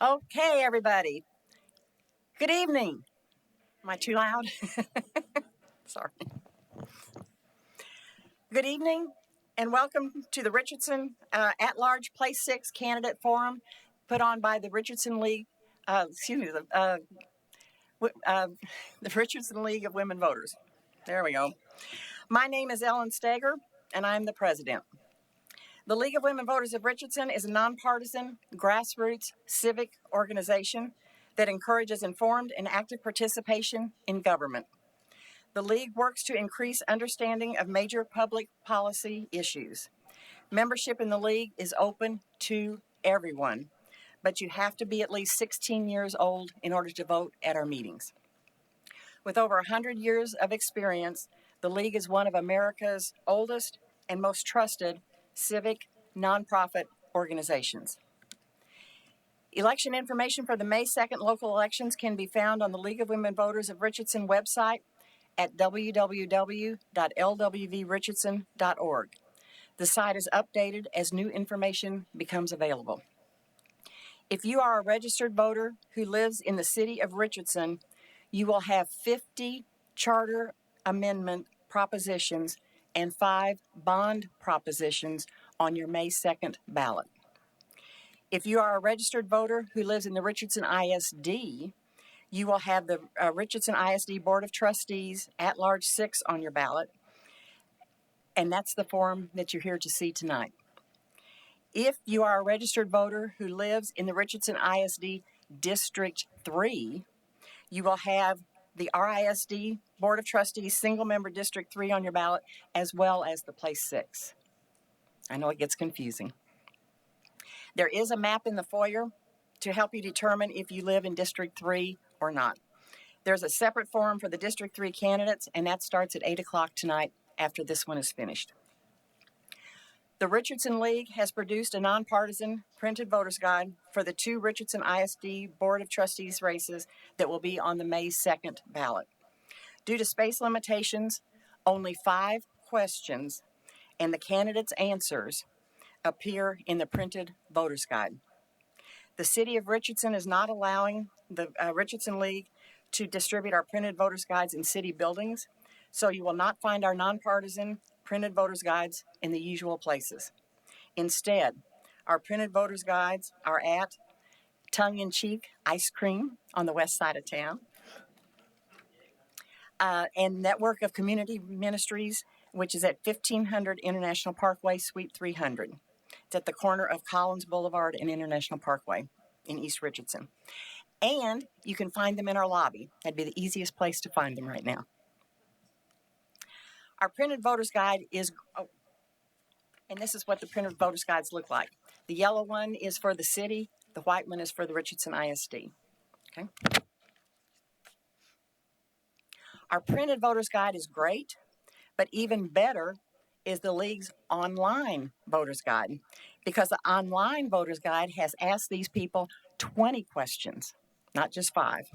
Okay, everybody. Good evening. Am I too loud? Sorry. Good evening, and welcome to the Richardson At-Large Place 6 Candidate Forum put on by the Richardson League, the Richardson League of Women Voters. There we go. My name is Ellen Steger, and I'm the president. The League of Women Voters of Richardson is a nonpartisan, grassroots civic organization that encourages informed and active participation in government. The League works to increase understanding of major public policy issues. Membership in the League is open to everyone, but you have to be at least 16 years old in order to vote at our meetings. With over 100 years of experience, the League is one of America's oldest and most trusted civic nonprofit organizations. Election information for the May 2nd local elections can be found on the League of Women Voters of Richardson website at www.lwvrichardson.org. The site is updated as new information becomes available. If you are a registered voter who lives in the city of Richardson, you will have 50 charter amendment propositions and 5 bond propositions on your May 2nd ballot. If you are a registered voter who lives in the Richardson ISD, you will have the Richardson ISD Board of Trustees At-Large 6 on your ballot, and that's the form that you're here to see tonight. If you are a registered voter who lives in the Richardson ISD District 3, you will have the RISD Board of Trustees Single-Member District 3 on your ballot, as well as the Place 6. I know it gets confusing. There is a map in the foyer to help you determine if you live in District 3 or not. There's a separate forum for the District 3 candidates, and that starts at 8 o'clock tonight after this one is finished. The Richardson League has produced a nonpartisan printed voter's guide for the 2 Richardson ISD Board of Trustees races that will be on the May 2nd ballot. Due to space limitations, only 5 questions and the candidates' answers appear in the printed voter's guide. The City of Richardson is not allowing the Richardson League to distribute our printed voter's guides in city buildings, so you will not find our nonpartisan printed voter's guides in the usual places. Instead, our printed voter's guides are at Tongue-in-Cheek Ice Cream on the west side of town, and Network of Community Ministries, which is at 1500 International Parkway, Suite 300. It's at the corner of Collins Boulevard and International Parkway in East Richardson. And you can find them in our lobby. That'd be the easiest place to find them right now. Our printed voter's guide is, and this is what the printed voter's guides look like. The yellow one is for the city. The white one is for the Richardson ISD. Okay. Our printed voter's guide is great, but even better is the League's online voter's guide, because the online voter's guide has asked these people 20 questions, not just 5.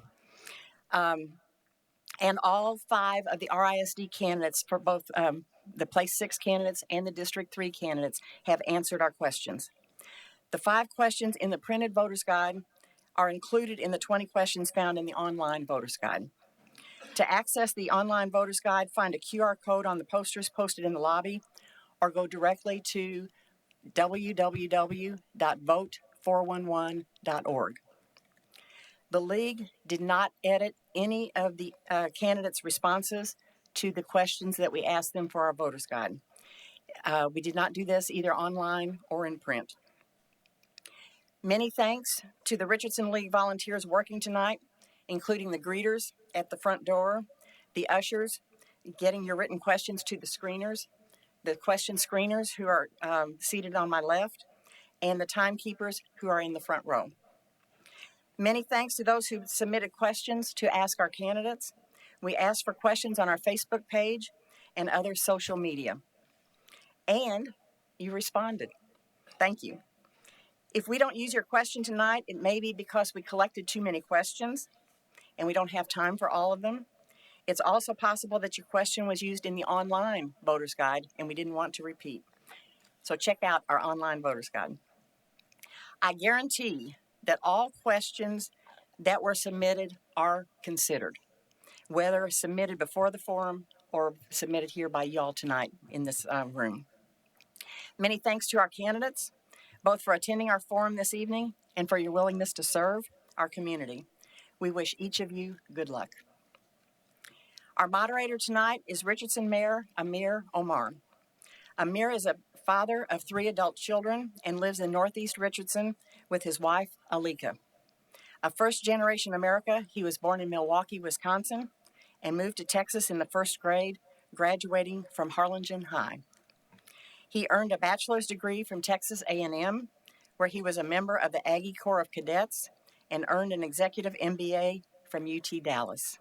And all 5 of the RISD candidates for both the Place 6 candidates and the District 3 candidates have answered our questions. The 5 questions in the printed voter's guide are included in the 20 questions found in the online voter's guide. To access the online voter's guide, find a QR code on the posters posted in the lobby, or go directly to www.vote411.org. The League did not edit any of the candidates' responses to the questions that we asked them for our voter's guide. We did not do this either online or in print. Many thanks to the Richardson League volunteers working tonight, including the greeters at the front door, the ushers getting your written questions to the screeners, the question screeners who are seated on my left, and the timekeepers who are in the front row. Many thanks to those who submitted questions to ask our candidates. We asked for questions on our Facebook page and other social media. And you responded. Thank you. If we don't use your question tonight, it may be because we collected too many questions and we don't have time for all of them. It's also possible that your question was used in the online voter's guide and we didn't want to repeat. So check out our online voter's guide. I guarantee that all questions that were submitted are considered, whether submitted before the forum or submitted here by y'all tonight in this room. Many thanks to our candidates, both for attending our forum this evening and for your willingness to serve our community. We wish each of you good luck. Our moderator tonight is Richardson Mayor Amir Omar. Amir is a father of 3 adult children and lives in Northeast Richardson with his wife, Alika. A first-generation American, he was born in Milwaukee, Wisconsin, and moved to Texas in the 1st grade, graduating from Harlingen High. He earned a bachelor's degree from Texas A&M, where he was a member of the Aggie Corps of Cadets, and earned an executive MBA from UT Dallas.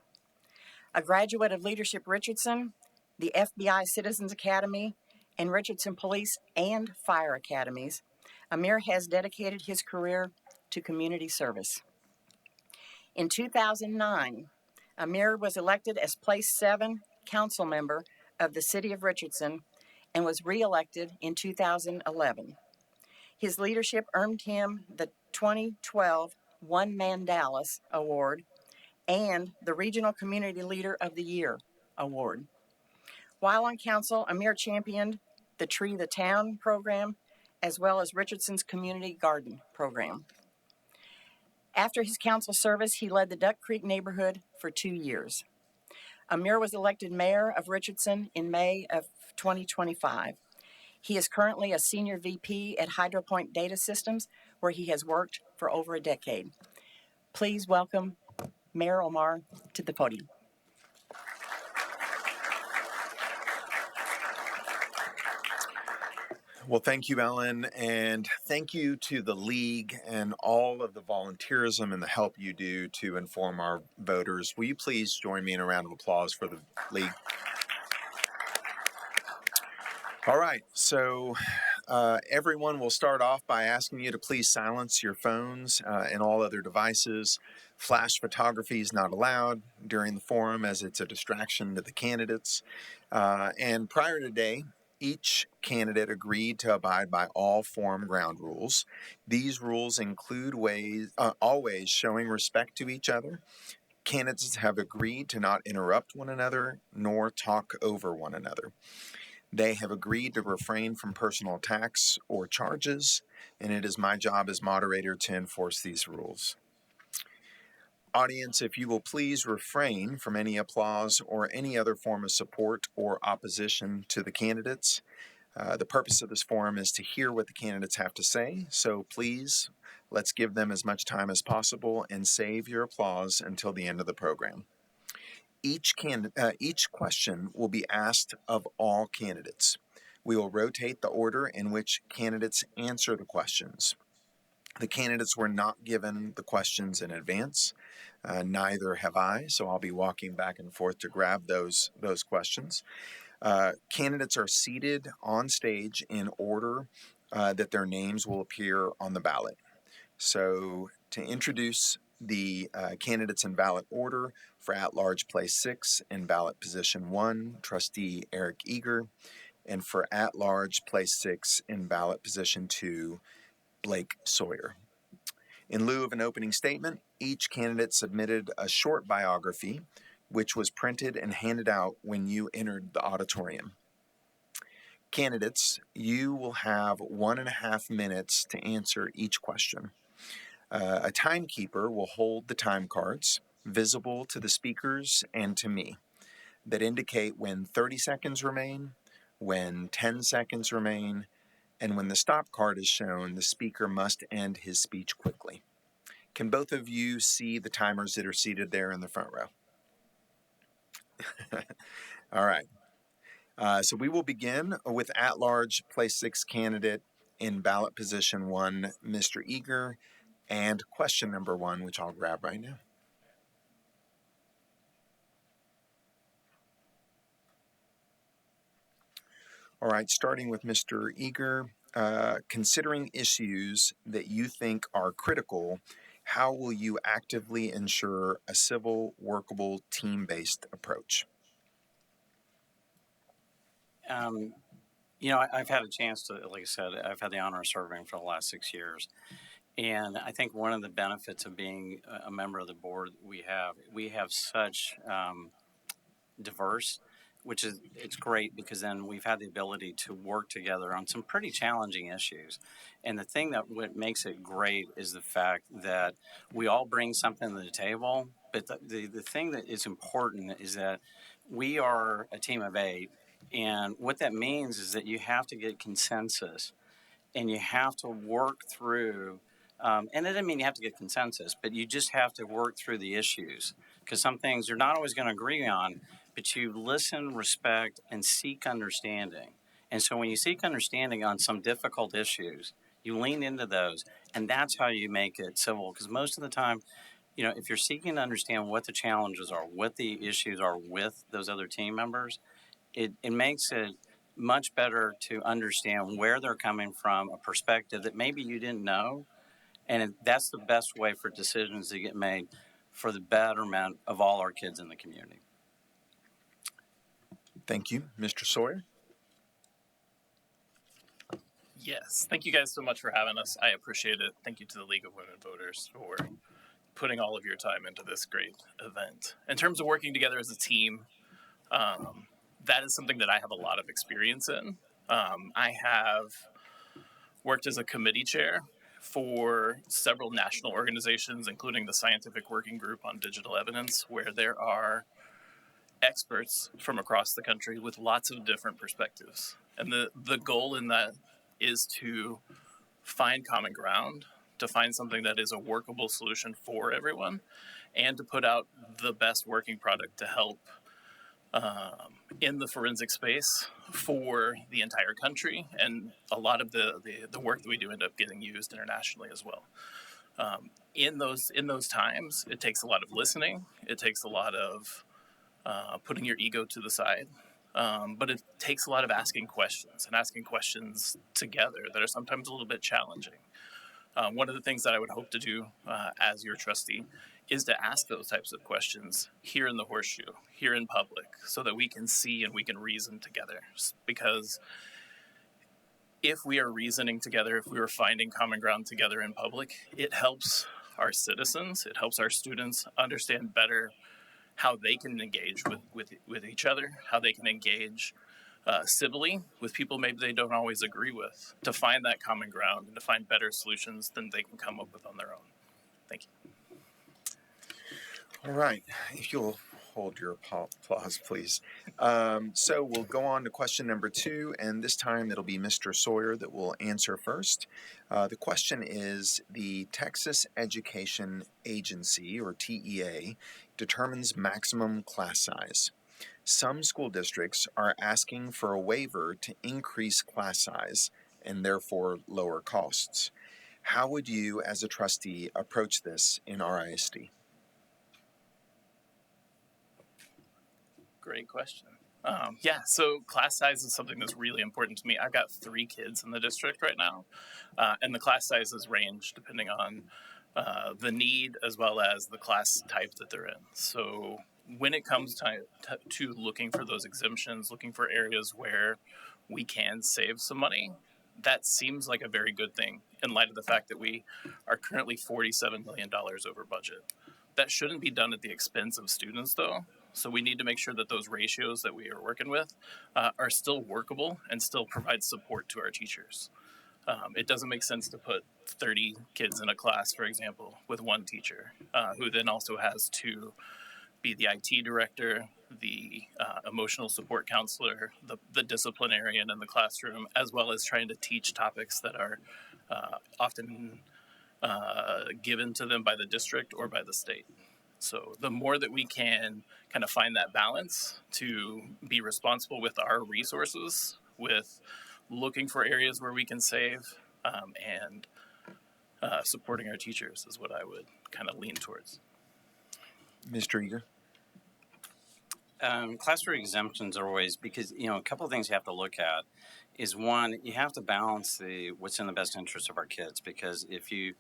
A graduate of Leadership Richardson, the FBI Citizens Academy, and Richardson Police and Fire Academies, Amir has dedicated his career to community service. In 2009, Amir was elected as Place 7 council member of the City of Richardson and was re-elected in 2011. His leadership earned him the 2012 One Man Dallas Award and the Regional Community Leader of the Year Award. While on council, Amir championed the Tree the Town program, as well as Richardson's Community Garden program. After his council service, he led the Duck Creek neighborhood for 2 years. Amir was elected mayor of Richardson in May of 2025. He is currently a senior VP at Hydro Point Data Systems, where he has worked for over a decade. Please welcome Mayor Omar to the podium. Well, thank you, Ellen, and thank you to the League and all of the volunteerism and the help you do to inform our voters. Will you please join me in a round of applause for the League? All right, so everyone will start off by asking you to please silence your phones and all other devices. Flash photography is not allowed during the forum as it's a distraction to the candidates. And prior to today, each candidate agreed to abide by all forum ground rules. These rules include always showing respect to each other. Candidates have agreed to not interrupt one another nor talk over one another. They have agreed to refrain from personal attacks or charges, and it is my job as moderator to enforce these rules. Audience, if you will please refrain from any applause or any other form of support or opposition to the candidates. The purpose of this forum is to hear what the candidates have to say, so please, let's give them as much time as possible and save your applause until the end of the program. Each question will be asked of all candidates. We will rotate the order in which candidates answer the questions. The candidates were not given the questions in advance. Neither have I, so I'll be walking back and forth to grab those questions. Candidates are seated on stage in order that their names will appear on the ballot. So to introduce the candidates in ballot order, for at-large place 6 in ballot position 1, Trustee Eric Eager, and for at-large place 6 in ballot position 2, Blake Sawyer. In lieu of an opening statement, each candidate submitted a short biography, which was printed and handed out when you entered the auditorium. Candidates, you will have 1.5 minutes to answer each question. A timekeeper will hold the time cards, visible to the speakers and to me, that indicate when 30 seconds remain, when 10 seconds remain, and when the stop card is shown, the speaker must end his speech quickly. Can both of you see the timers that are seated there in the front row? All right. So we will begin with at-large place 6 candidate in ballot position 1, Mr. Eager, and question number 1, which I'll grab right now. All right, starting with Mr. Eager, considering issues that you think are critical, how will you actively ensure a civil, workable, team-based approach? I've had a chance to, like I said, I've had the honor of serving for the last 6 years. And I think one of the benefits of being a member of the board we have such diverse, which is it's great because then we've had the ability to work together on some pretty challenging issues. And the thing that what makes it great is the fact that we all bring something to the table. But the thing that is important is that we are a team of 8. And what that means is that you have to get consensus and you have to work through, and it doesn't mean you have to get consensus, but you just have to work through the issues because some things you're not always going to agree on, but you listen, respect, and seek understanding. And so when you seek understanding on some difficult issues, you lean into those, and that's how you make it civil. Because most of the time, if you're seeking to understand what the challenges are, what the issues are with those other team members, it makes it much better to understand where they're coming from, a perspective that maybe you didn't know. And that's the best way for decisions to get made for the betterment of all our kids in the community. Thank you. Mr. Sawyer? Yes, thank you guys so much for having us. I appreciate it. Thank you to the League of Women Voters for putting all of your time into this great event. In terms of working together as a team, that is something that I have a lot of experience in. I have worked as a committee chair for several national organizations, including the Scientific Working Group on Digital Evidence, where there are experts from across the country with lots of different perspectives. And the goal in that is to find common ground, to find something that is a workable solution for everyone, and to put out the best working product to help in the forensic space for the entire country. And a lot of the work that we do end up getting used internationally as well. In those times, it takes a lot of listening. It takes a lot of putting your ego to the side. But it takes a lot of asking questions and asking questions together that are sometimes a little bit challenging. One of the things that I would hope to do as your trustee is to ask those types of questions here in the horseshoe, here in public, so that we can see and we can reason together. Because if we are reasoning together, if we are finding common ground together in public, it helps our citizens, it helps our students understand better how they can engage with each other, how they can engage civilly with people maybe they don't always agree with, to find that common ground and to find better solutions than they can come up with on their own. Thank you. All right. If you'll hold your applause, please. So we'll go on to question number 2, and this time it'll be Mr. Sawyer that will answer first. The question is, the Texas Education Agency, or TEA, determines maximum class size. Some school districts are asking for a waiver to increase class size and therefore lower costs. How would you, as a trustee, approach this in RISD? Great question. So class size is something that's really important to me. I've got 3 kids in the district right now, and the class sizes range depending on the need as well as the class type that they're in. So when it comes to looking for those exemptions, looking for areas where we can save some money, that seems like a very good thing in light of the fact that we are currently $47 million over budget. That shouldn't be done at the expense of students, though. So we need to make sure that those ratios that we are working with are still workable and still provide support to our teachers. It doesn't make sense to put 30 kids in a class, for example, with one teacher, who then also has to be the IT director, the emotional support counselor, the disciplinarian in the classroom, as well as trying to teach topics that are often given to them by the district or by the state. So the more that we can kind of find that balance to be responsible with our resources, with looking for areas where we can save, and supporting our teachers is what I would kind of lean towards. Mr. Eager? Classroom exemptions are always, because a couple of things you have to look at is, one, you have to balance what's in the best interest of our kids, because if you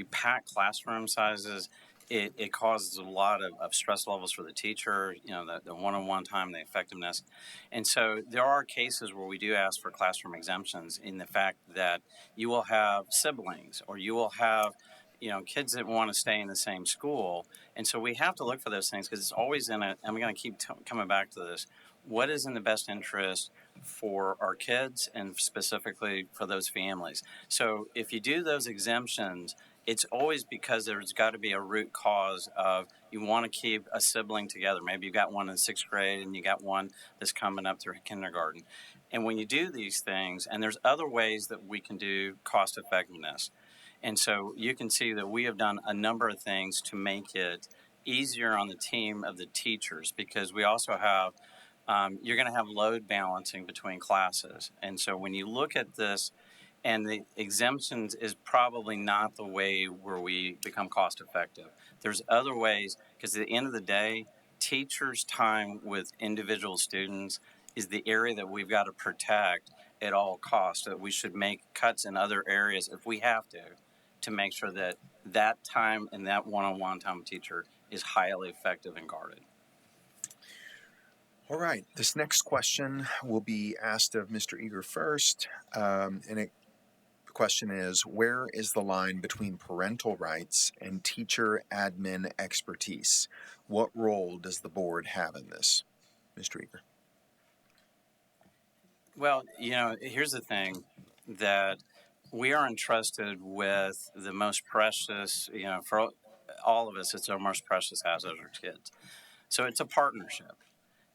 pack classroom sizes, it causes a lot of stress levels for the teacher, the one-on-one time, the effectiveness. And so there are cases where we do ask for classroom exemptions in the fact that you will have siblings or you will have, kids that want to stay in the same school. And so we have to look for those things because it's always and I'm going to keep coming back to this. What is in the best interest for our kids and specifically for those families? So if you do those exemptions, it's always because there's got to be a root cause of you want to keep a sibling together. Maybe you got one in sixth grade and you got one that's coming up through kindergarten. And when you do these things, and there's other ways that we can do cost effectiveness. And so you can see that we have done a number of things to make it easier on the team of the teachers because we also have, you're going to have load balancing between classes. And so when you look at this, and the exemptions is probably not the way where we become cost effective. There's other ways because at the end of the day, teachers' time with individual students is the area that we've got to protect at all costs. That we should make cuts in other areas if we have to make sure that that time and that one-on-one time with teacher is highly effective and guarded. All right. This next question will be asked of Mr. Eager first, the question is, where is the line between parental rights and teacher admin expertise? What role does the board have in this? Mr. Eager. Well, here's the thing that we are entrusted with the most precious, for all of us, it's our most precious asset, our kids. So it's a partnership.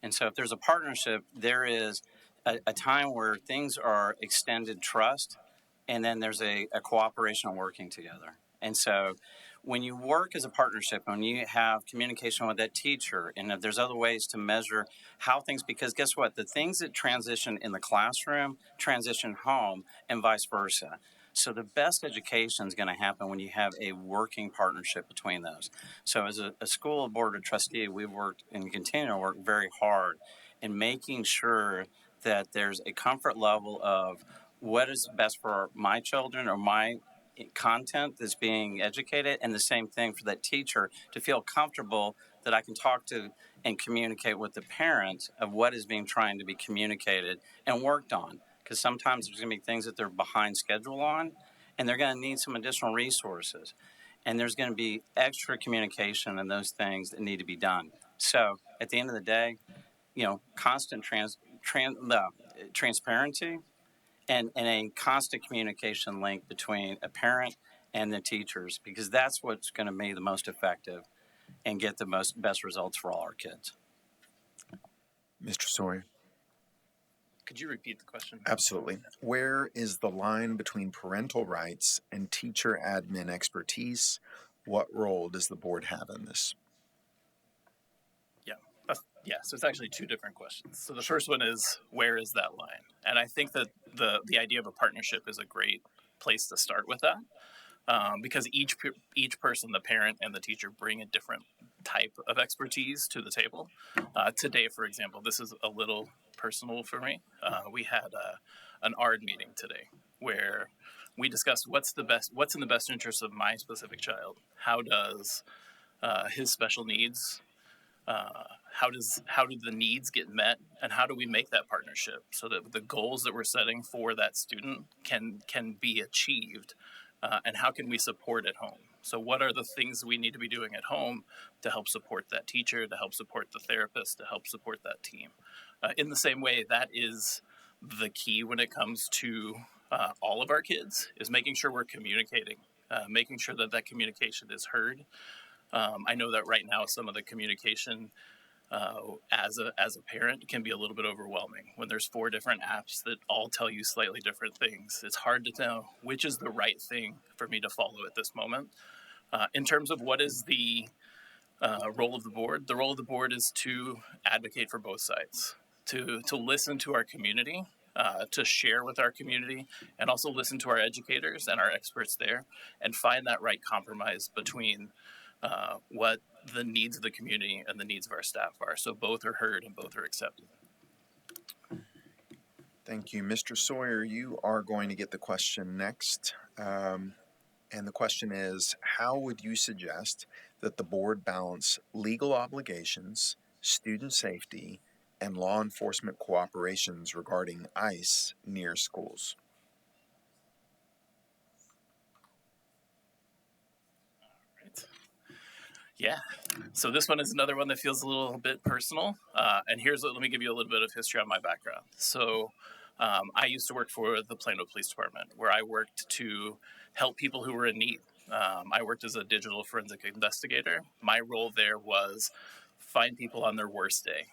And so if there's a partnership, there is a time where things are extended trust, and then there's a cooperation on working together. And so when you work as a partnership, when you have communication with that teacher, and if there's other ways to measure how things, because guess what? The things that transition in the classroom transition home and vice versa. So the best education is going to happen when you have a working partnership between those. So as a school board of trustee, we've worked and continue to work very hard in making sure that there's a comfort level of what is best for my children or my content that's being educated, and the same thing for that teacher to feel comfortable that I can talk to and communicate with the parents of what is being trying to be communicated and worked on. Because sometimes there's going to be things that they're behind schedule on, and they're going to need some additional resources. And there's going to be extra communication and those things that need to be done. So at the end of the day, constant transparency and a constant communication link between a parent and the teachers, because that's what's going to be the most effective and get the best results for all our kids. Mr. Sawyer. Could you repeat the question? Absolutely. Where is the line between parental rights and teacher admin expertise? What role does the board have in this? So it's actually two different questions. So the first one is, where is that line? And I think that the idea of a partnership is a great place to start with that, because each person, the parent and the teacher, bring a different type of expertise to the table. Today, for example, this is a little personal for me. We had an ARD meeting today where we discussed what's in the best interest of my specific child. How does his special needs, how do the needs get met, and how do we make that partnership so that the goals that we're setting for that student can be achieved, and how can we support at home? So what are the things we need to be doing at home to help support that teacher, to help support the therapist, to help support that team? In the same way, that is the key when it comes to all of our kids, is making sure we're communicating, making sure that communication is heard. I know that right now some of the communication as a parent can be a little bit overwhelming. When there's 4 different apps that all tell you slightly different things, it's hard to know which is the right thing for me to follow at this moment. In terms of what is the role of the board is to advocate for both sides, to listen to our community, to share with our community, and also listen to our educators and our experts there, and find that right compromise between what the needs of the community and the needs of our staff are. So both are heard and both are accepted. Thank you. Mr. Sawyer, you are going to get the question next. And the question is, how would you suggest that the board balance legal obligations, student safety, and law enforcement cooperations regarding ICE near schools? Right. Yeah. So this one is another one that feels a little bit personal. And let me give you a little bit of history on my background. So I used to work for the Plano Police Department, where I worked to help people who were in need. I worked as a digital forensic investigator. My role there was find people on their worst day.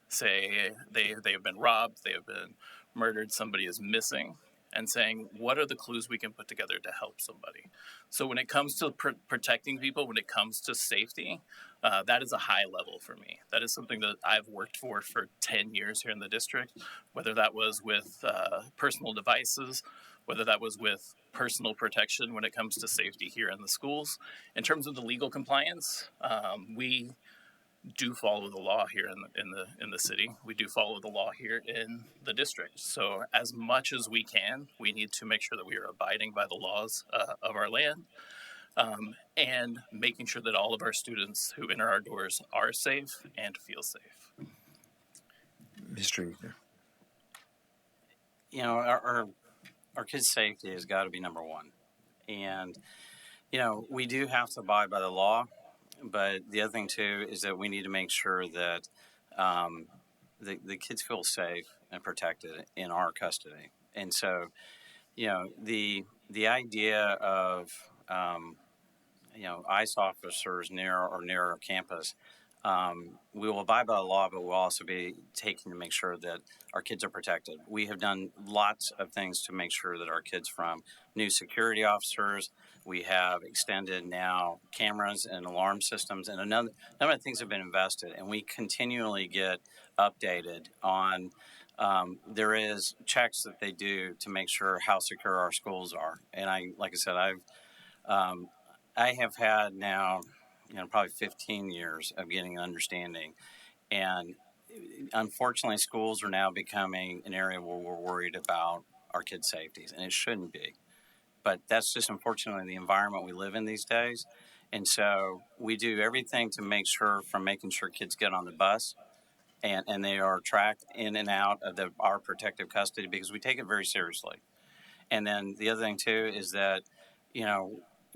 Say they have been robbed, they have been murdered, somebody is missing, and saying, what are the clues we can put together to help somebody? So when it comes to protecting people, when it comes to safety, that is a high level for me. That is something that I've worked for 10 years here in the district, whether that was with personal devices, whether that was with personal protection when it comes to safety here in the schools. In terms of the legal compliance, we do follow the law here in the city. We do follow the law here in the district. So as much as we can, we need to make sure that we are abiding by the laws of our land, and making sure that all of our students who enter our doors are safe and feel safe. Mr. Eager. You know, our kids' safety has got to be number one. And, you know, we do have to abide by the law. But the other thing, too, is that we need to make sure that the kids feel safe and protected in our custody. And so, you know, the idea of, ICE officers near our campus, we will abide by the law, but we'll also be taking to make sure that our kids are protected. We have done lots of things to make sure that our kids, from new security officers, we have extended now cameras and alarm systems, and a number of things have been invested, and we continually get updated on. There is checks that they do to make sure how secure our schools are, and like I said, I have had now, probably 15 years of getting an understanding, and unfortunately, schools are now becoming an area where we're worried about our kids' safeties, and it shouldn't be. But that's just unfortunately the environment we live in these days. And so we do everything to make sure, from making sure kids get on the bus and they are tracked in and out of our protective custody, because we take it very seriously. And then the other thing too is that,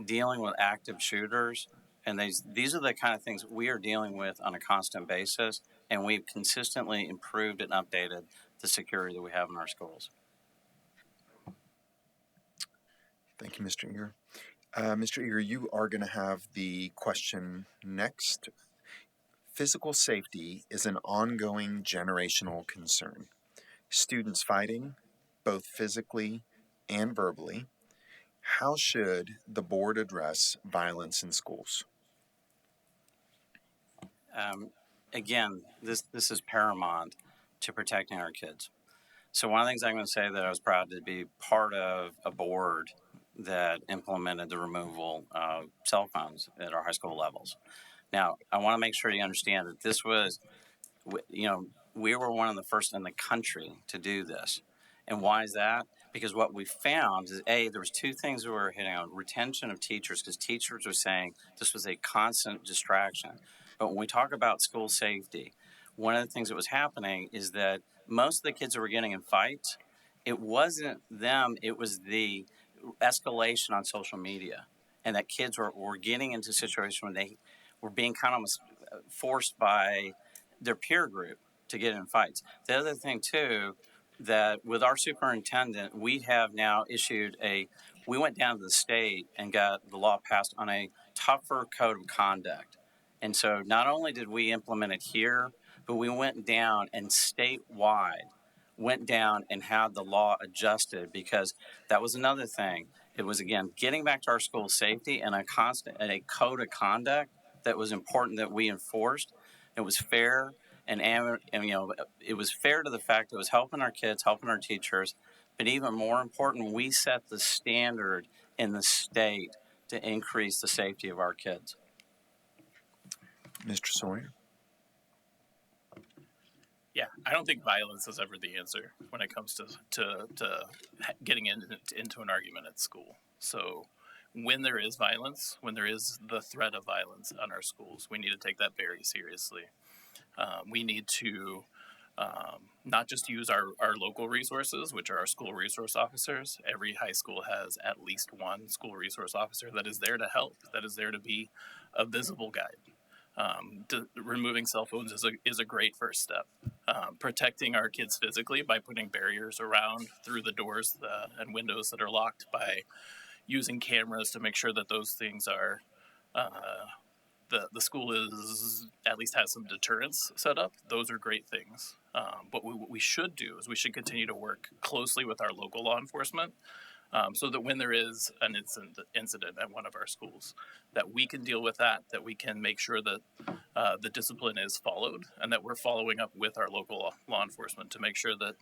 dealing with active shooters, and these are the kind of things we are dealing with on a constant basis, and we've consistently improved and updated the security that we have in our schools. Thank you, Mr. Eager. Mr. Eager, you are going to have the question next. Physical safety is an ongoing generational concern. Students fighting, both physically and verbally. How should the board address violence in schools? Again, this is paramount to protecting our kids. So one of the things I'm going to say, that I was proud to be part of a board that implemented the removal of cell phones at our high school levels. Now, I want to make sure you understand that this was, we were one of the first in the country to do this. And why is that? Because what we found is, there was two things we were hitting on: retention of teachers, because teachers were saying this was a constant distraction. But when we talk about school safety, one of the things that was happening is that most of the kids that were getting in fights, it wasn't them, it was the escalation on social media. And that kids were getting into a situation where they were being kind of almost forced by their peer group to get in fights. The other thing, too, that with our superintendent, we have now we went down to the state and got the law passed on a tougher code of conduct. And so not only did we implement it here, but we went down and statewide went down and had the law adjusted, because that was another thing. It was, again, getting back to our school safety and a code of conduct that was important that we enforced. It was fair, and it was fair to the fact that it was helping our kids, helping our teachers, but even more important, we set the standard in the state to increase the safety of our kids. Mr. Sawyer? Yeah, I don't think violence is ever the answer when it comes to getting into an argument at school. So when there is violence, when there is the threat of violence on our schools, we need to take that very seriously. We need to not just use our local resources, which are our school resource officers. Every high school has at least one school resource officer that is there to help, that is there to be a visible guide. Removing cell phones is a great first step. Protecting our kids physically by putting barriers around through the doors and windows that are locked, by using cameras to make sure that those things are the school is at least has some deterrence set up. Those are great things. But what we should do is we should continue to work closely with our local law enforcement, so that when there is an incident at one of our schools, that we can deal with that we can make sure that the discipline is followed, and that we're following up with our local law enforcement to make sure that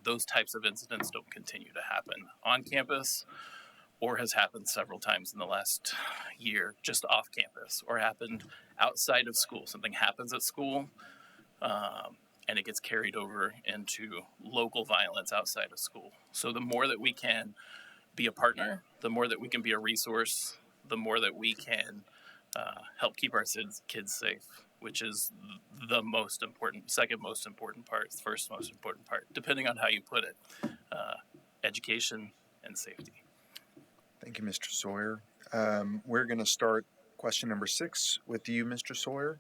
those types of incidents don't continue to happen on campus, or has happened several times in the last year just off campus, or happened outside of school. Something happens at school, and it gets carried over into local violence outside of school. So the more that we can be a partner, the more that we can be a resource, the more that we can help keep our kids safe, which is the most important, second most important part, first most important part, depending on how you put it. Education and safety. Thank you, Mr. Sawyer. We're going to start question number 6 with you, Mr. Sawyer.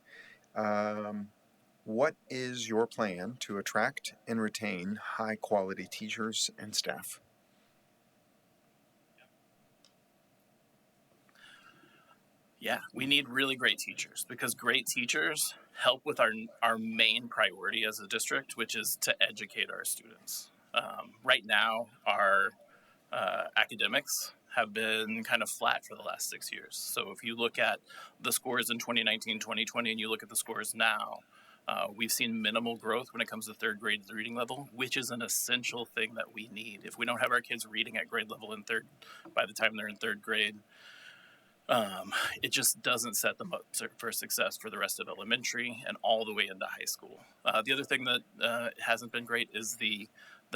What is your plan to attract and retain high-quality teachers and staff? Yeah, we need really great teachers, because great teachers help with our main priority as a district, which is to educate our students. Right now, our academics have been kind of flat for the last 6 years. So if you look at the scores in 2019, 2020, and you look at the scores now, we've seen minimal growth when it comes to third grade reading level, which is an essential thing that we need. If we don't have our kids reading at grade level by the time they're in third grade, it just doesn't set them up for success for the rest of elementary and all the way into high school. The other thing that hasn't been great is the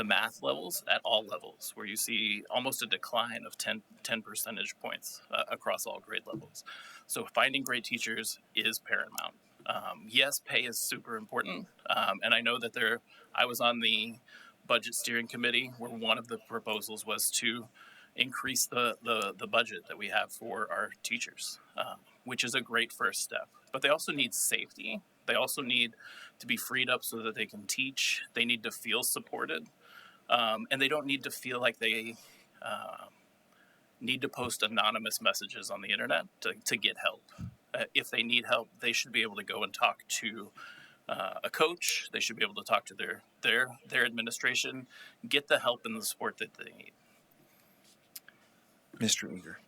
math levels at all levels, where you see almost a decline of 10 percentage points across all grade levels. So finding great teachers is paramount. Yes, pay is super important. And I know that I was on the budget steering committee where one of the proposals was to increase the budget that we have for our teachers, which is a great first step. But they also need safety. They also need to be freed up so that they can teach. They need to feel supported. And they don't need to feel like they need to post anonymous messages on the internet to get help. If they need help, they should be able to go and talk to a coach. They should be able to talk to their administration, get the help and the support that they need. Mr. Eager.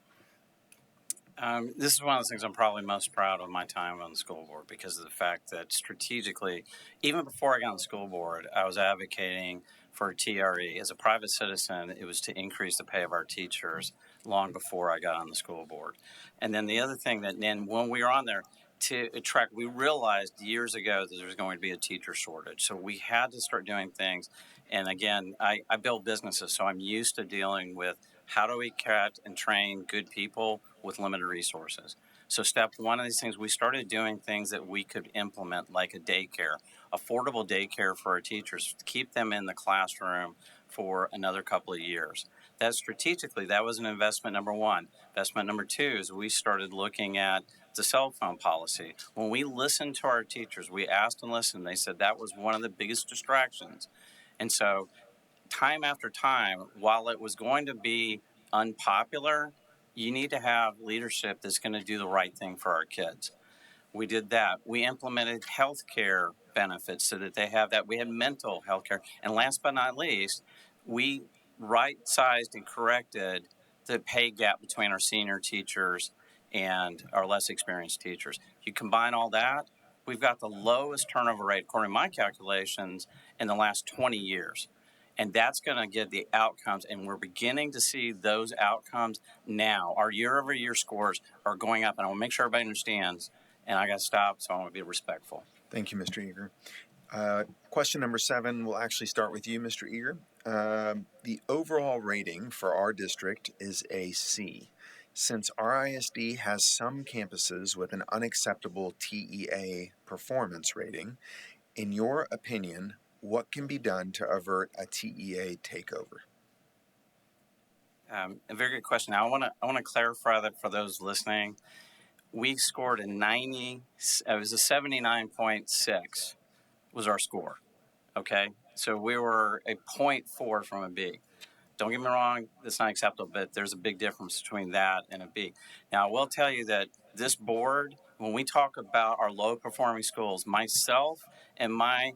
This is one of the things I'm probably most proud of my time on the school board, because of the fact that strategically, even before I got on the school board, I was advocating for TRE. As a private citizen, it was to increase the pay of our teachers long before I got on the school board. And then the other thing that then when we were on there to attract, we realized years ago that there was going to be a teacher shortage. So we had to start doing things. And again, I build businesses, so I'm used to dealing with how do we cut and train good people with limited resources. So step one of these things, we started doing things that we could implement, like a daycare, affordable daycare for our teachers, to keep them in the classroom for another couple of years. That strategically, that was an investment number one. Investment number two is we started looking at the cell phone policy. When we listened to our teachers, we asked and listened, they said that was one of the biggest distractions. And so time after time, while it was going to be unpopular, you need to have leadership that's going to do the right thing for our kids. We did that. We implemented health care benefits so that they have that. We had mental health care. And last but not least, we right-sized and corrected the pay gap between our senior teachers and our less experienced teachers. You combine all that, we've got the lowest turnover rate, according to my calculations, in the last 20 years. And that's going to get the outcomes, and we're beginning to see those outcomes now. Our year-over-year scores are going up, and I want to make sure everybody understands, and I got to stop, so I want to be respectful. Thank you, Mr. Eager. Question number 7 will actually start with you, Mr. Eager. The overall rating for our district is a C. Since RISD has some campuses with an unacceptable TEA performance rating, in your opinion, what can be done to avert a TEA takeover? A very good question. Now, I want to clarify that for those listening. We scored a 90. It was a 79.6 was our score. Okay, so we were a 0.4 from a B. Don't get me wrong, that's not acceptable, but there's a big difference between that and a B. Now, I will tell you that this board, when we talk about our low performing schools, myself and my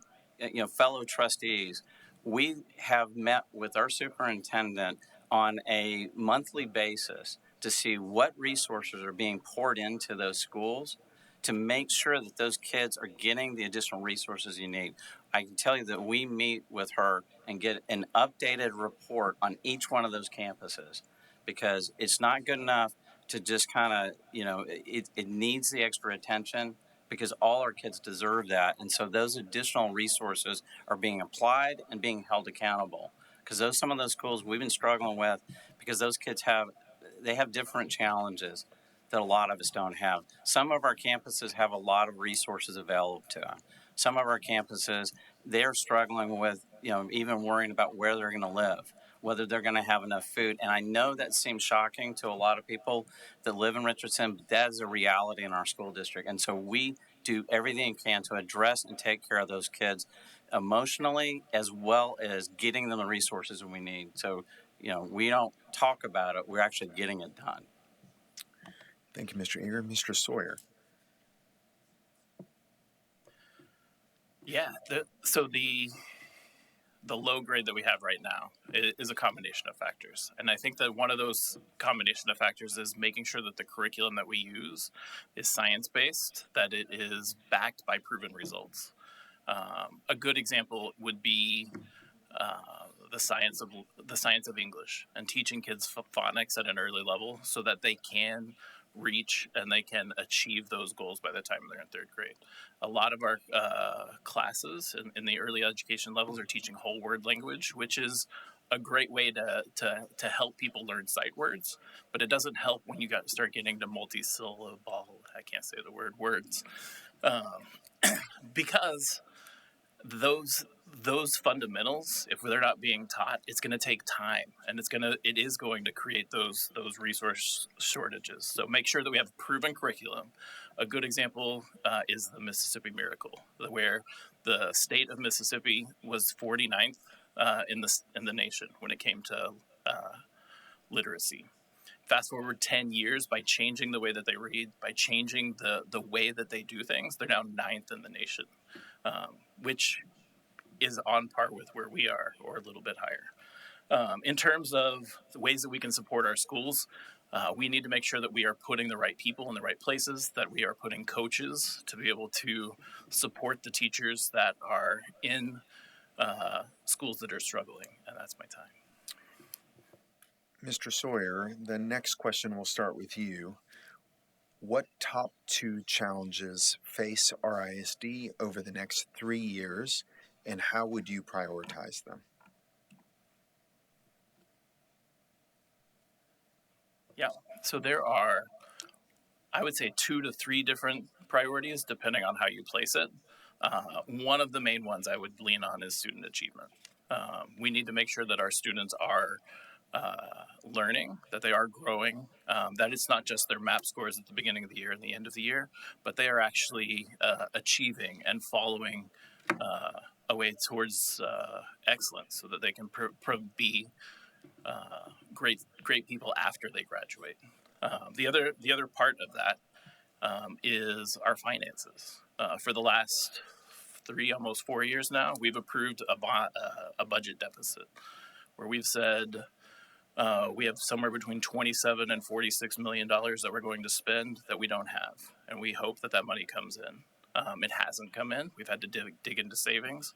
fellow trustees, we have met with our superintendent on a monthly basis to see what resources are being poured into those schools to make sure that those kids are getting the additional resources you need. I can tell you that we meet with her and get an updated report on each one of those campuses, because it's not good enough to just kind of, it needs the extra attention, because all our kids deserve that. And so those additional resources are being applied and being held accountable, because some of those schools we've been struggling with, because those kids have different challenges that a lot of us don't have. Some of our campuses have a lot of resources available to them. Some of our campuses, they're struggling with, even worrying about where they're going to live, whether they're going to have enough food. And I know that seems shocking to a lot of people that live in Richardson, but that is a reality in our school district. And so we do everything we can to address and take care of those kids emotionally, as well as getting them the resources we need. So, we don't talk about it, we're actually getting it done. Thank you, Mr. Eager. Mr. Sawyer. Yeah. The low grade that we have right now is a combination of factors. And I think that one of those combination of factors is making sure that the curriculum that we use is science-based, that it is backed by proven results. A good example would be the science of English, and teaching kids phonics at an early level so that they can reach and they can achieve those goals by the time they're in third grade. A lot of our classes in the early education levels are teaching whole word language, which is a great way to help people learn sight words, but it doesn't help when you start getting to multi-syllable, I can't say the word, words, because those fundamentals, if they're not being taught, it's going to take time, and it is going to create those resource shortages. So make sure that we have proven curriculum. A good example is the Mississippi Miracle, where the state of Mississippi was 49th in the nation when it came to literacy. Fast forward 10 years, by changing the way that they read, by changing the way that they do things, they're now 9th in the nation, which is on par with where we are, or a little bit higher. In terms of the ways that we can support our schools, we need to make sure that we are putting the right people in the right places, that we are putting coaches to be able to support the teachers that are in schools that are struggling. And that's my time. Mr. Sawyer, the next question will start with you. What top 2 challenges face RISD over the next 3 years, and how would you prioritize them? Yeah, so there are, I would say, 2 to 3 different priorities depending on how you place it. One of the main ones I would lean on is student achievement. We need to make sure that our students are learning, that they are growing, that it's not just their MAP scores at the beginning of the year and the end of the year, but they are actually achieving and following a way towards excellence, so that they can be great people after they graduate. The other part of that is our finances. For the last 3, almost 4 years now, we've approved a budget deficit, where we've said we have somewhere between $27 and $46 million that we're going to spend that we don't have, and we hope that money comes in. It hasn't come in. We've had to dig into savings,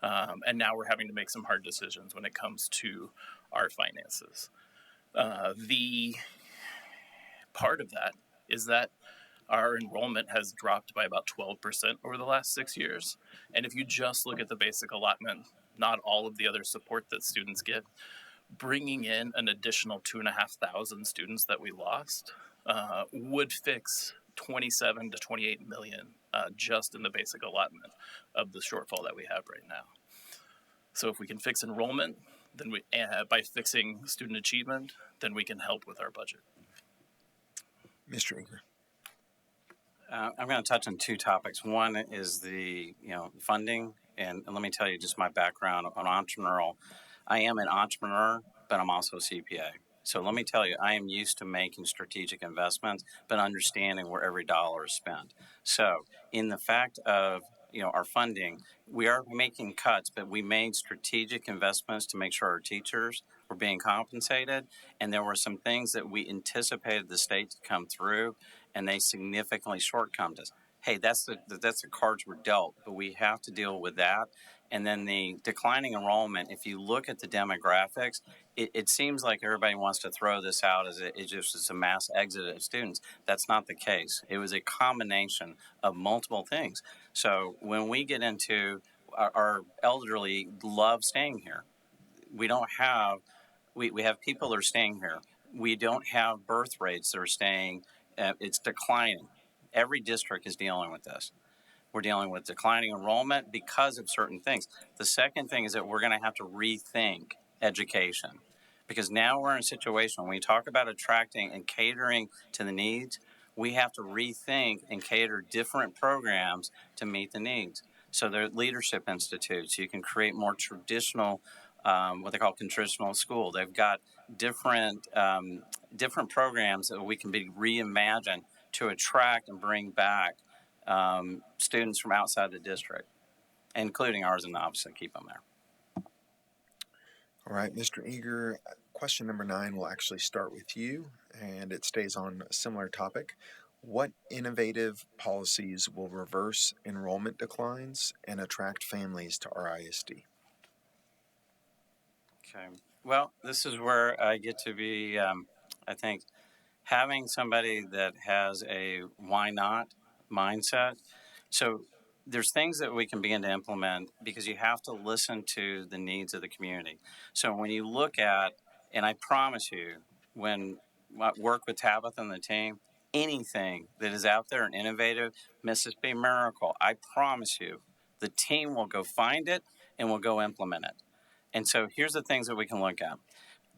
and now we're having to make some hard decisions when it comes to our finances. The part of that is that our enrollment has dropped by about 12% over the last 6 years. And if you just look at the basic allotment, not all of the other support that students get, bringing in an additional 2,500 students that we lost would fix 27 to 28 million just in the basic allotment of the shortfall that we have right now. So if we can fix enrollment, then by fixing student achievement, then we can help with our budget. Mr. Eager. I'm going to touch on two topics. One is the funding, and let me tell you just my background on entrepreneurial. I am an entrepreneur, but I'm also a CPA. So let me tell you, I am used to making strategic investments, but understanding where every dollar is spent. So in the fact of our funding, we are making cuts, but we made strategic investments to make sure our teachers were being compensated, and there were some things that we anticipated the state to come through, and they significantly shortcommed us. Hey, that's the cards we're dealt, but we have to deal with that. And then the declining enrollment, if you look at the demographics, it seems like everybody wants to throw this out as it's a mass exit of students. That's not the case. It was a combination of multiple things. So when we get into our elderly love staying here, we have people that are staying here. We don't have birth rates that are staying. It's declining. Every district is dealing with this. We're dealing with declining enrollment because of certain things. The second thing is that we're going to have to rethink education, because now we're in a situation when we talk about attracting and catering to the needs, we have to rethink and cater different programs to meet the needs. So there are leadership institutes. You can create more traditional, what they call traditional school. They've got different programs that we can be reimagined to attract and bring back students from outside the district, including ours, and obviously keep them there. All right, Mr. Eager, question number 9 will actually start with you, and it stays on a similar topic. What innovative policies will reverse enrollment declines and attract families to RISD? Okay. Well, this is where I get to be, I think, having somebody that has a why not mindset. So there's things that we can begin to implement because you have to listen to the needs of the community. So when you look at, and I promise you, when I work with Tabitha and the team, anything that is out there and innovative, Mississippi Miracle, I promise you, the team will go find it and will go implement it. And so here's the things that we can look at.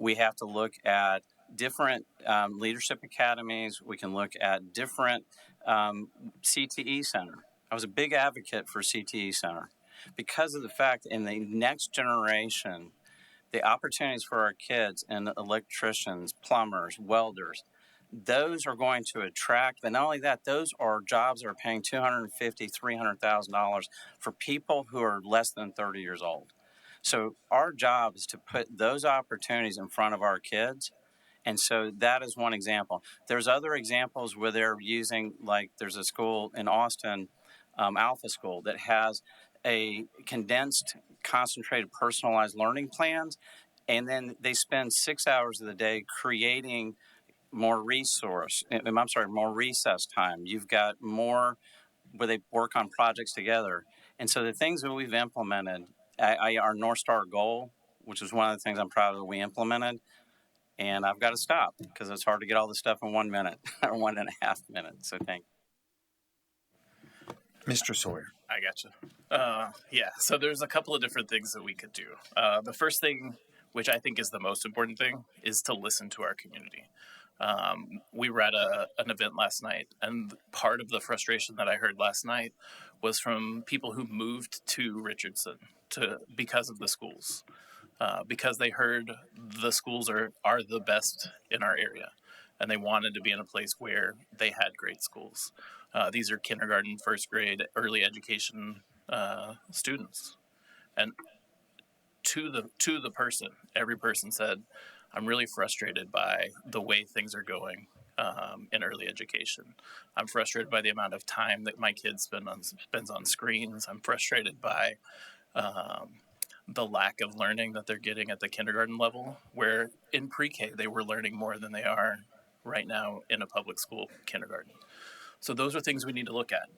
We have to look at different leadership academies. We can look at different CTE Center. I was a big advocate for CTE Center because of the fact in the next generation, the opportunities for our kids and electricians, plumbers, welders, those are going to attract, but not only that, those are jobs that are paying $250,000, $300,000 for people who are less than 30 years old. So our job is to put those opportunities in front of our kids. And so that is one example. There's other examples where they're using, like there's a school in Austin, Alpha School, that has a condensed, concentrated, personalized learning plans. And then they spend 6 hours of the day creating more more recess time. You've got more where they work on projects together. And so the things that we've implemented, our North Star goal, which is one of the things I'm proud of that we implemented, and I've got to stop because it's hard to get all this stuff in 1 minute or 1.5 minutes. So thank you. Mr. Sawyer. I gotcha. So there's a couple of different things that we could do. The first thing, which I think is the most important thing, is to listen to our community. We were at an event last night, and part of the frustration that I heard last night was from people who moved to Richardson because of the schools, because they heard the schools are the best in our area, and they wanted to be in a place where they had great schools. These are kindergarten, first grade, early education students, and to the person, every person said, I'm really frustrated by the way things are going in early education. I'm frustrated by the amount of time that my kid spends on screens. I'm frustrated by the lack of learning that they're getting at the kindergarten level, where in pre-K they were learning more than they are right now in a public school kindergarten. So those are things we need to look at.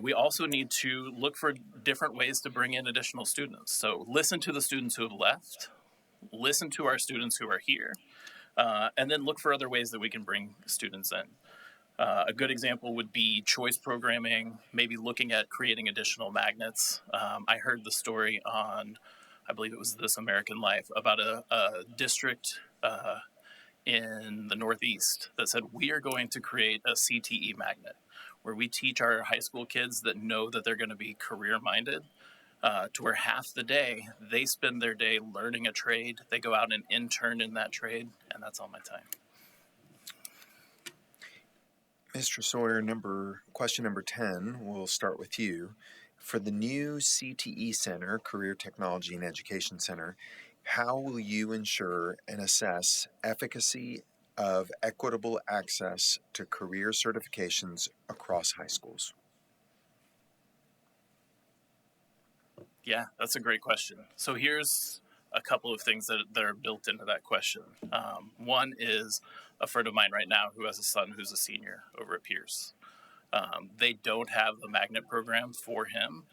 We also need to look for different ways to bring in additional students. So listen to the students who have left. listen to our students who are here, and then look for other ways that we can bring students in. A good example would be choice programming, maybe looking at creating additional magnets. I heard the story on, I believe it was This American Life, about a district in the Northeast that said, we are going to create a CTE magnet where we teach our high school kids that know that they're going to be career minded. To where half the day they spend their day learning a trade, they go out and intern in that trade, and that's all my time. Mr. Sawyer, question number 10, we'll start with you. For the new CTE Center, Career Technology and Education Center, how will you ensure and assess efficacy of equitable access to career certifications across high schools? Yeah, that's a great question. So here's a couple of things that are built into that question. One is a friend of mine right now who has a son who's a senior over at Pierce. They don't have the magnet program for him,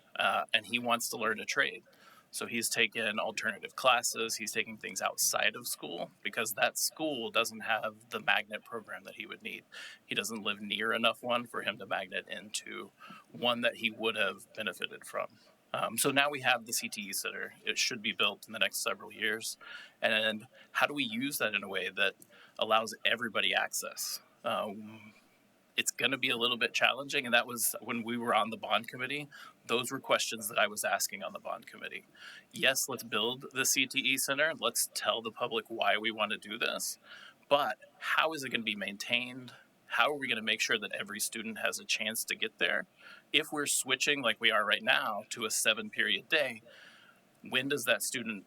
and he wants to learn a trade. So he's taken alternative classes. He's taking things outside of school because that school doesn't have the magnet program that he would need. He doesn't live near enough one for him to magnet into one that he would have benefited from. So now we have the CTE Center. It should be built in the next several years. And how do we use that in a way that allows everybody access? It's going to be a little bit challenging, and that was when we were on the bond committee. Those were questions that I was asking on the bond committee. Yes, let's build the CTE Center. Let's tell the public why we want to do this. But how is it going to be maintained? How are we going to make sure that every student has a chance to get there? If we're switching, like we are right now, to a 7-period day, when does that student,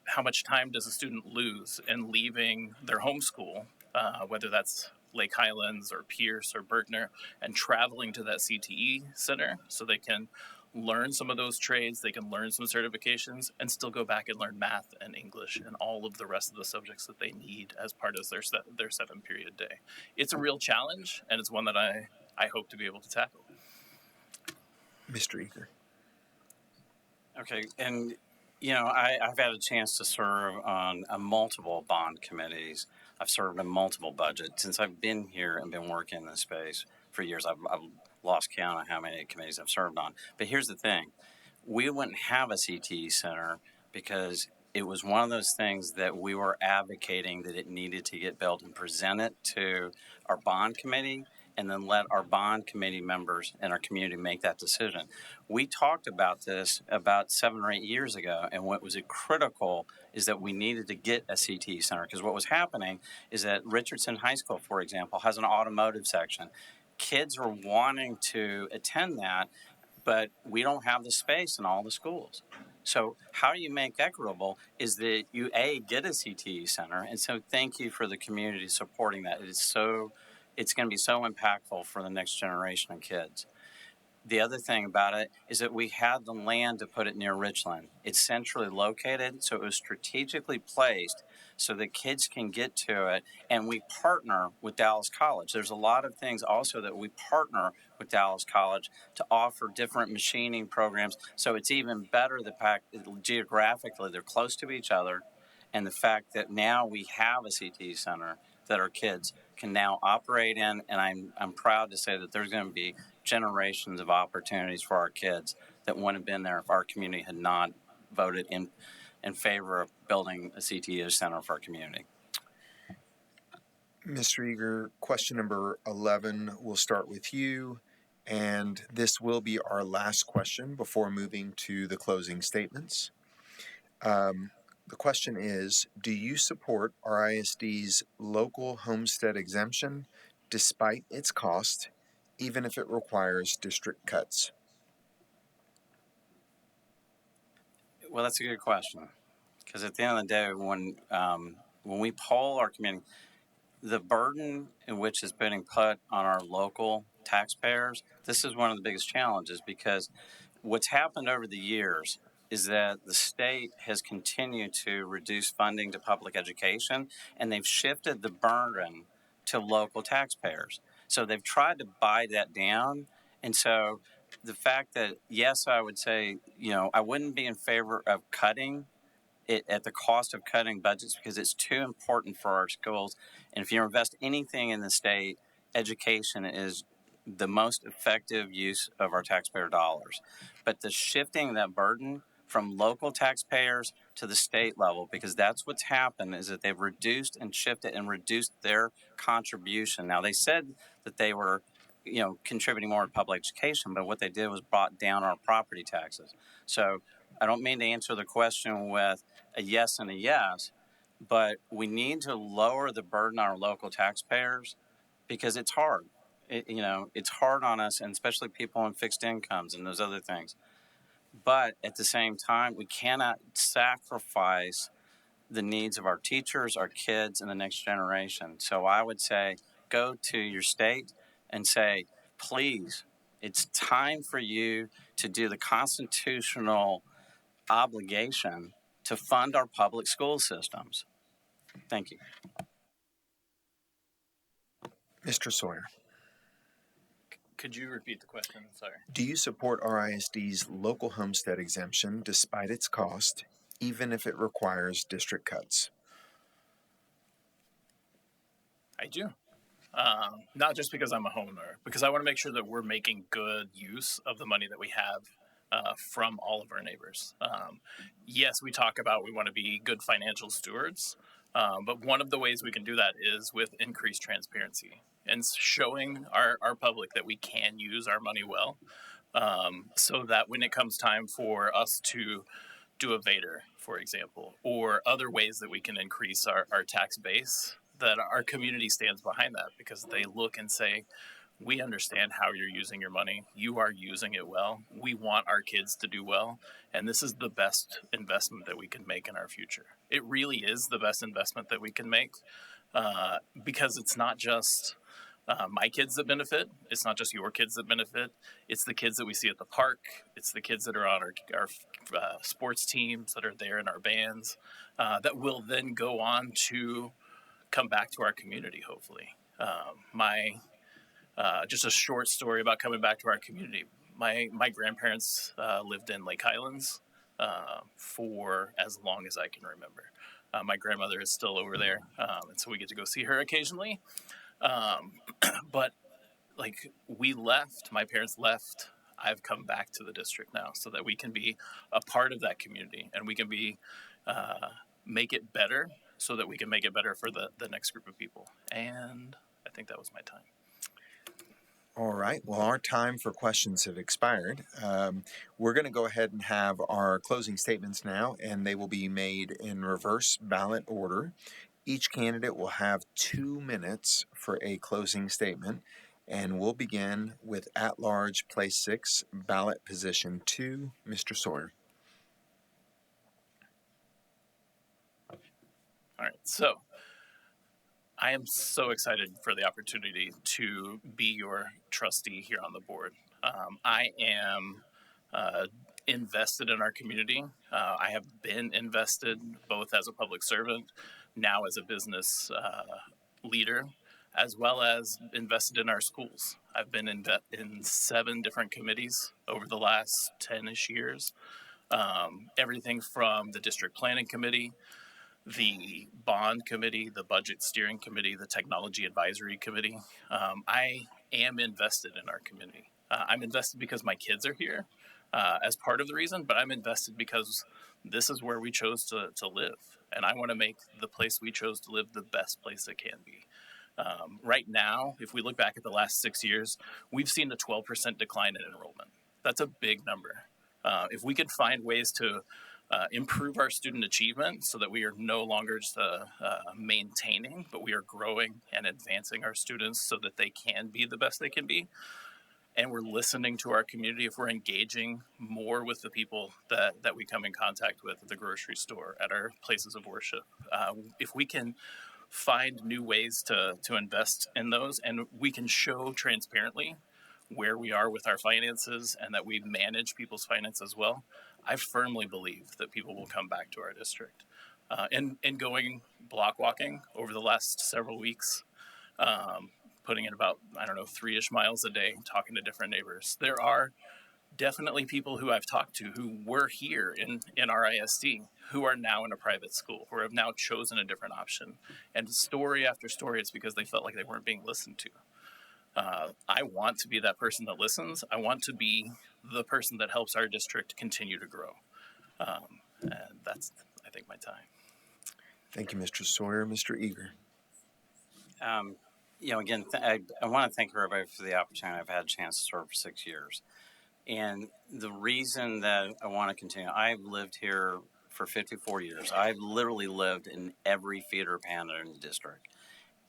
how much time does a student lose in leaving their home school, whether that's Lake Highlands or Pierce or Berkner, and traveling to that CTE Center so they can learn some of those trades, they can learn some certifications, and still go back and learn math and English and all of the rest of the subjects that they need as part of their 7-period day. It's a real challenge, and it's one that I hope to be able to tackle. Mr. Eager. Okay, and I've had a chance to serve on multiple bond committees. I've served in multiple budgets since I've been here and been working in this space for years. I've lost count of how many committees I've served on. But here's the thing: we wouldn't have a CTE Center because it was one of those things that we were advocating that it needed to get built and present it to our bond committee, and then let our bond committee members and our community make that decision. We talked about this about 7 or 8 years ago, and what was critical is that we needed to get a CTE Center, because what was happening is that Richardson High School, for example, has an automotive section. Kids are wanting to attend that, but we don't have the space in all the schools. So how you make equitable is that you, get a CTE Center, and so thank you for the community supporting that. It's going to be so impactful for the next generation of kids. The other thing about it is that we had the land to put it near Richland. It's centrally located, so it was strategically placed so that kids can get to it, and we partner with Dallas College. There's a lot of things also that we partner with Dallas College to offer different machining programs, so it's even better the fact that geographically they're close to each other, and the fact that now we have a CTE Center that our kids can now operate in, and I'm proud to say that there's going to be generations of opportunities for our kids that wouldn't have been there if our community had not voted in favor of building a CTE Center for our community. Mr. Eager, question number 11, we'll start with you, and this will be our last question before moving to the closing statements. The question is, do you support RISD's local homestead exemption despite its cost, even if it requires district cuts? Well, that's a good question, because at the end of the day, when we poll our community, the burden in which is being put on our local taxpayers, this is one of the biggest challenges, because what's happened over the years is that the state has continued to reduce funding to public education, and they've shifted the burden to local taxpayers. So they've tried to buy that down. And so the fact that, yes, I would say, I wouldn't be in favor of cutting it at the cost of cutting budgets because it's too important for our schools. And if you invest anything in the state, education is the most effective use of our taxpayer dollars. But the shifting that burden from local taxpayers to the state level, because that's what's happened, is that they've reduced and shifted and reduced their contribution. Now, they said that they were, contributing more to public education, but what they did was brought down our property taxes. So I don't mean to answer the question with a yes and a yes, but we need to lower the burden on our local taxpayers because it's hard. It's hard on us, and especially people on fixed incomes and those other things. But at the same time, we cannot sacrifice the needs of our teachers, our kids, and the next generation. So I would say go to your state and say, please, it's time for you to do the constitutional obligation to fund our public school systems. Thank you. Mr. Sawyer, Could you repeat the question? Sorry. do you support RISD's local homestead exemption despite its cost, even if it requires district cuts? I do. Not just because I'm a homeowner, because I want to make sure that we're making good use of the money that we have from all of our neighbors. Yes, we talk about we want to be good financial stewards, but one of the ways we can do that is with increased transparency and showing our public that we can use our money well, so that when it comes time for us to do a Vader, for example, or other ways that we can increase our tax base, that our community stands behind that because they look and say, we understand how you're using your money. You are using it well. We want our kids to do well. And this is the best investment that we can make in our future. It really is the best investment that we can make, because it's not just my kids that benefit. It's not just your kids that benefit. It's the kids that we see at the park. It's the kids that are on our sports teams, that are there in our bands, that will then go on to come back to our community, hopefully. Just a short story about coming back to our community. My grandparents lived in Lake Highlands for as long as I can remember. My grandmother is still over there, and so we get to go see her occasionally. But we left, my parents left. I've come back to the district now so that we can be a part of that community and we can be make it better so that we can make it better for the next group of people. And I think that was my time. All right. Well, our time for questions have expired. We're going to go ahead and have our closing statements now, and they will be made in reverse ballot order. Each candidate will have 2 minutes for a closing statement, and we'll begin with at-large place 6, ballot position 2, Mr. Sawyer. All right. So I am so excited for the opportunity to be your trustee here on the board. I am invested in our community. I have been invested both as a public servant, now as a business leader, as well as invested in our schools. I've been in 7 different committees over the last 10-ish years. Everything from the district planning committee, the bond committee, the budget steering committee, the technology advisory committee. I am invested in our community. I'm invested because my kids are here as part of the reason, but I'm invested because this is where we chose to live. And I want to make the place we chose to live the best place it can be. Right now, if we look back at the last 6 years, we've seen a 12% decline in enrollment. That's a big number. If we could find ways to improve our student achievement so that we are no longer just maintaining, but we are growing and advancing our students so that they can be the best they can be. And we're listening to our community, if we're engaging more with the people that we come in contact with at the grocery store, at our places of worship, if we can find new ways to invest in those, and we can show transparently where we are with our finances and that we manage people's finances well, I firmly believe that people will come back to our district. And going block walking over the last several weeks, putting in about, 3-ish miles a day, talking to different neighbors. There are definitely people who I've talked to who were here in RISD, who are now in a private school, who have now chosen a different option. And story after story, it's because they felt like they weren't being listened to. I want to be that person that listens. I want to be the person that helps our district continue to grow. And that's, I think, my time. Thank you, Mr. Sawyer. Mr. Eager. Again, I want to thank everybody for the opportunity. I've had a chance to serve for 6 years. And the reason that I want to continue, I've lived here for 54 years. I've literally lived in every feeder panda in the district.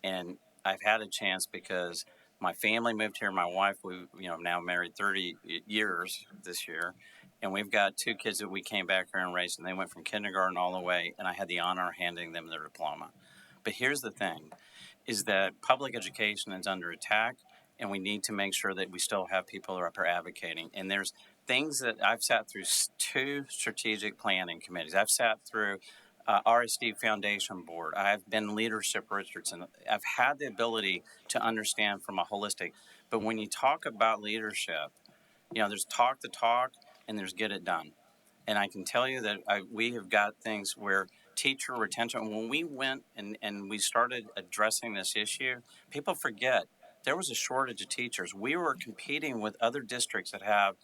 And I've had a chance because my family moved here. My wife, we now married 30 years this year. And we've got 2 kids that we came back here and raised, and they went from kindergarten all the way, and I had the honor of handing them their diploma. But here's the thing, is that public education is under attack, and we need to make sure that we still have people who are up here advocating. And there's things that I've sat through 2 strategic planning committees. I've sat through RISD Foundation Board. I've been leadership Richardson. I've had the ability to understand from a holistic. But when you talk about leadership, there's talk the talk and there's get it done. And I can tell you that we have got things where teacher retention, when we went and we started addressing this issue, people forget there was a shortage of teachers. We were competing with other districts that have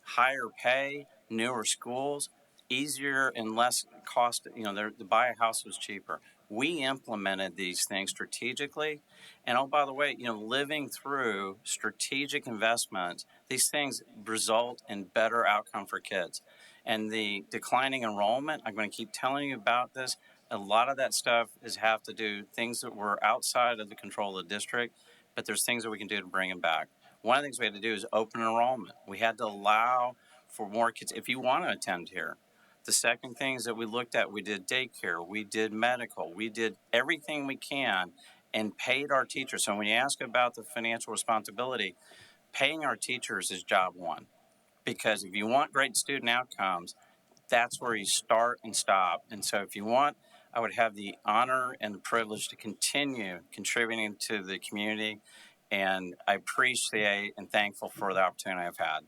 higher pay, newer schools, easier and less cost. To buy a house was cheaper. We implemented these things strategically. And oh, by the way, living through strategic investments, these things result in better outcome for kids. And the declining enrollment, I'm going to keep telling you about this. A lot of that stuff have to do things that were outside of the control of the district, but there's things that we can do to bring them back. One of the things we had to do is open enrollment. We had to allow for more kids if you want to attend here. The second thing is that we looked at, we did daycare, we did medical, we did everything we can and paid our teachers. So when you ask about the financial responsibility, paying our teachers is job one. Because if you want great student outcomes, that's where you start and stop. And so if you want, I would have the honor and the privilege to continue contributing to the community. And I appreciate and thankful for the opportunity I've had.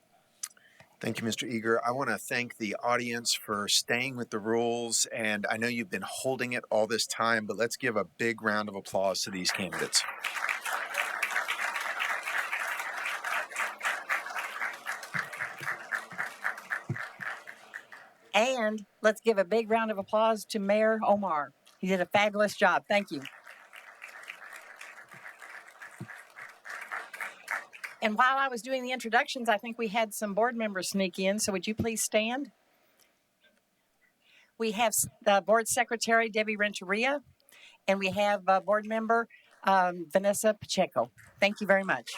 Thank you, Mr. Eager. I want to thank the audience for staying with the rules. And I know you've been holding it all this time, but let's give a big round of applause to these candidates. And let's give a big round of applause to Mayor Omar. He did a fabulous job. Thank you. And while I was doing the introductions, I think we had some board members sneak in. So would you please stand? We have the board secretary, Debbie Renteria, and we have board member Vanessa Pacheco. Thank you very much.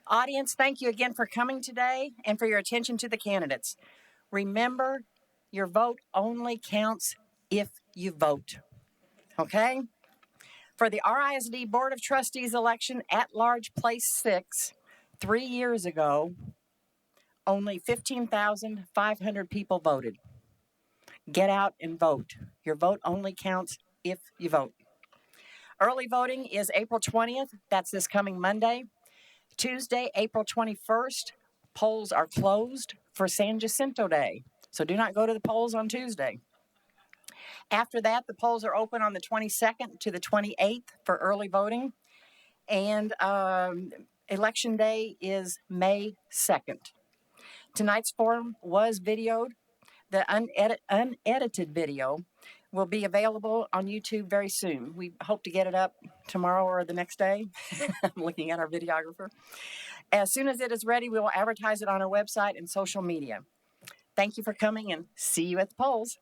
Audience, thank you again for coming today and for your attention to the candidates. Remember, your vote only counts if you vote. Okay? For the RISD Board of Trustees election at large place 6, 3 years ago, only 15,500 people voted. Get out and vote. Your vote only counts if you vote. Early voting is April 20th. That's this coming Monday. Tuesday, April 21st, polls are closed for San Jacinto Day. So do not go to the polls on Tuesday. After that, the polls are open on the 22nd to the 28th for early voting. And Election Day is May 2nd. Tonight's forum was videoed. The unedited video will be available on YouTube very soon. We hope to get it up tomorrow or the next day. I'm looking at our videographer. As soon as it is ready, we will advertise it on our website and social media. Thank you for coming and see you at the polls.